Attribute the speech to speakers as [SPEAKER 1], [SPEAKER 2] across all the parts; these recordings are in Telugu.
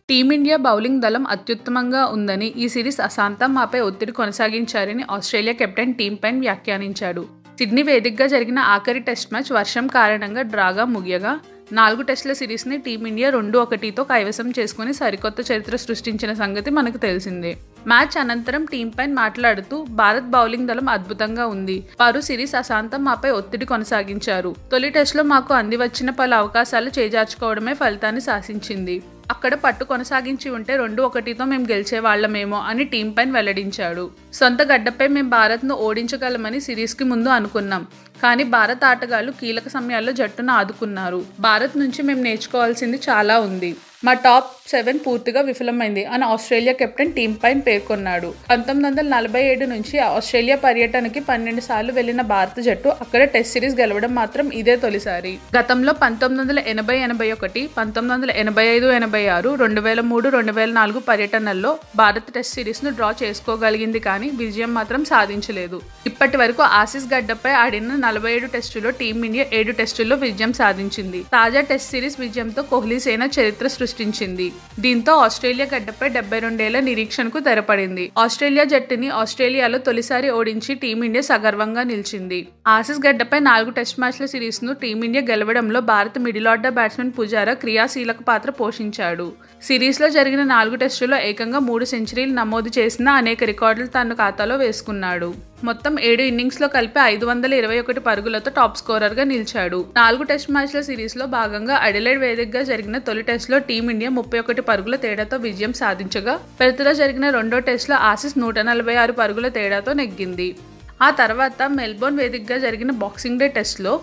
[SPEAKER 1] టీమిండియా బౌలింగ్ దళం అత్యుత్తమంగా ఉందని, ఈ సిరీస్ అశాంతం మాపై ఒత్తిడి కొనసాగించారని ఆస్ట్రేలియా కెప్టెన్ టీమ్ పెయిన్ వ్యాఖ్యానించాడు. సిడ్నీ వేదికగా జరిగిన ఆఖరి టెస్ట్ మ్యాచ్ వర్షం కారణంగా డ్రాగా ముగియగా 4 టెస్టుల సిరీస్ని టీమిండియా 2-1తో కైవసం చేసుకుని సరికొత్త చరిత్ర సృష్టించిన సంగతి మనకు తెలిసిందే. మ్యాచ్ అనంతరం టీమ్ పెయిన్ మాట్లాడుతూ, భారత్ బౌలింగ్ దళం అద్భుతంగా ఉంది. వారు సిరీస్ అశాంతం మాపై ఒత్తిడి కొనసాగించారు. తొలి టెస్టులో మాకు అందివచ్చిన పలు అవకాశాలు చేజార్చుకోవడమే ఫలితాన్ని శాసించింది. అక్కడ పట్టు కొనసాగించి ఉంటే 2-1తో మేము గెలిచేవాళ్లమేమో అని టీమ్ పెయిన్ వెల్లడించాడు. సొంత గడ్డపై మేము భారత్ను ఓడించగలమని సిరీస్కి ముందు అనుకున్నాం. కానీ భారత ఆటగాళ్లు కీలక సమయాల్లో జట్టును ఆదుకున్నారు. భారత్ నుంచి మేము నేర్చుకోవాల్సింది చాలా ఉంది. మా టాప్ 7 పూర్తిగా విఫలమైంది అని ఆస్ట్రేలియా కెప్టెన్ టీమ్ పెయిన్ పేర్కొన్నాడు. 1947 నుంచి ఆస్ట్రేలియా పర్యటనకి 12 సార్లు వెళ్లిన భారత జట్టు అక్కడ టెస్ట్ సిరీస్ గెలవడం మాత్రం ఇదే తొలిసారి. గతంలో 1980-81, 1985-86, 2003-2004 పర్యటనల్లో భారత్ టెస్ట్ సిరీస్ను డ్రా చేసుకోగలిగింది కానీ విజయం మాత్రం సాధించలేదు. ఇప్పటి వరకు ఆసీస్ గడ్డపై ఆడిన 47 టెస్టుల్లో టీమిండియా 7 టెస్టుల్లో విజయం సాధించింది. తాజా టెస్ట్ సిరీస్ విజయంతో కోహ్లీ సేన చరిత్ర సృష్టించింది. దీంతో ఆస్ట్రేలియా గడ్డపై 72 ఏళ్ల నిరీక్షణకు తెరపడింది. ఆస్ట్రేలియా జట్టుని ఆస్ట్రేలియాలో తొలిసారి ఓడించి టీమిండియా సగర్వంగా నిలిచింది. ఆసీస్ గడ్డపై 4 టెస్ట్ మ్యాచ్ల సిరీస్ను టీమిండియా గెలవడంలో భారత మిడిల్ ఆర్డర్ బ్యాట్స్మెన్ పుజారా క్రియాశీలక పాత్ర పోషించాడు. సిరీస్లో జరిగిన 4 టెస్టుల్లో ఏకంగా 3 సెంచరీలు నమోదు చేసిన అనేక రికార్డులు తన ఖాతాలో వేసుకున్నాడు. మొత్తం 7 ఇన్నింగ్స్లో కలిపి 521 పరుగులతో టాప్ స్కోరర్గా నిలిచాడు. 4 టెస్ట్ మ్యాచ్ల సిరీస్లో భాగంగా అడిలైడ్ వేదికగా జరిగిన తొలి టెస్టులో టీమిండియా 31 పరుగుల తేడాతో విజయం సాధించగా, పెర్త్లో జరిగిన రెండో టెస్టులో ఆసీస్ 146 పరుగుల తేడాతో నెగ్గింది. ఆ తర్వాత మెల్బోర్న్ వేదికగా జరిగిన బాక్సింగ్ డే టెస్టులో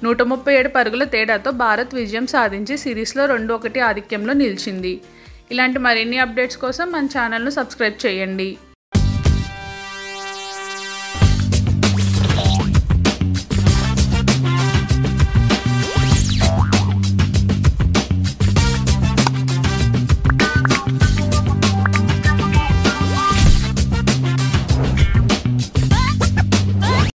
[SPEAKER 1] 137 పరుగుల తేడాతో భారత్ విజయం సాధించి సిరీస్లో 2-1 ఆధిక్యంలో నిలిచింది. ఇలాంటి మరిన్ని అప్డేట్స్ కోసం మన ఛానల్ను సబ్స్క్రైబ్ చేయండి.